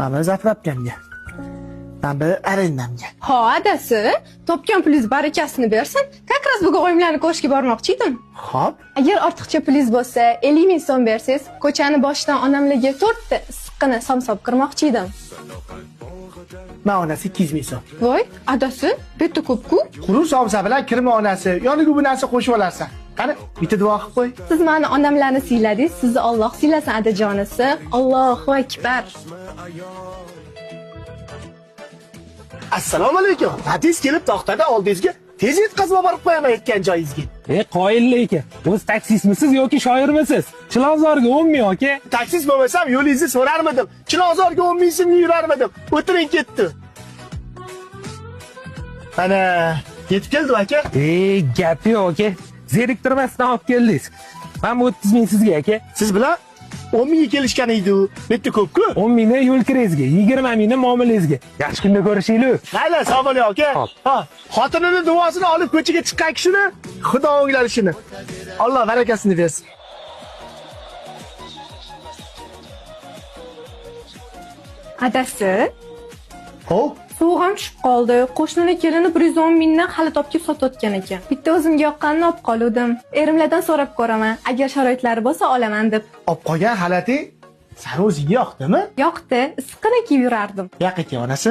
Mana zapravkamga. Mana arendamga. Ha, adasi, topgan pulingiz barakasini bersin. Как раз bugun oyimlarni ko'rishga bormoqchi edim. Xo'p. Agar ortiqcha pulingiz bo'lsa, 50 ming so'm bersangiz, ko'chani boshidan onamlarga 4 ta issiqqina somsop qirmoqchi edim. Mana onasi 200 ming so'm. Voy, adasi, bu yerda ko'p-ku. Qurur somsa bilan kirma onasi. Yoniga bu narsa qo'shib olarsan. Qani, bitta duo qilib qo'y. Siz meni onamlarni siyladingiz, sizni Alloh siylasin adajonisi. Allohu akbar. Assalomu alaykum. Hadis kelib to'xtadi oldingizga. Tez yetkazib borib qo'yaman aytgan joyingizga. Qoyillik aka. O'z taksismisiz yoki shoirmisiz? Chilonzorga 10 ming aka. Taksis bo'lmasam yo'lingizni so'rarmidim. Chilonzorga 10 ming so'mga yurarmidim. O'tiring ketdi. Ana, yetib keldi aka. Gap yo'q aka. Zeriktirmasdan olib keldingiz. Mana 30 ming sizga aka. Siz bilan 10 mingga kelishgan edi. Bitta ko'p-ku. 10 mingni yo'l kirangizga, 20 mingni muomalangizga. Yaxshi kunda ko'rishaylik. Mayli, sog' bo'ling aka. Ha, xotinini duosini olib ko'chaga chiqqan kishini Xudo o'nglarishini. Alloh barakasini bersin. Adasi, Xo'p. suv ham tushib qoldi. Qo'shnini kelini 110 mingdan hali topib sotayotgan ekan. Bitta o'zimga yoqqanini olib qoldim. Erimlardan so'rab ko'raman. Agar sharoitlari bo'lsa olaman deb. Olib qolgan xalati sani o'ziga yoqdimi? Yoqdi, issiqqina kiyib yurardim. Yoq ekan onasi.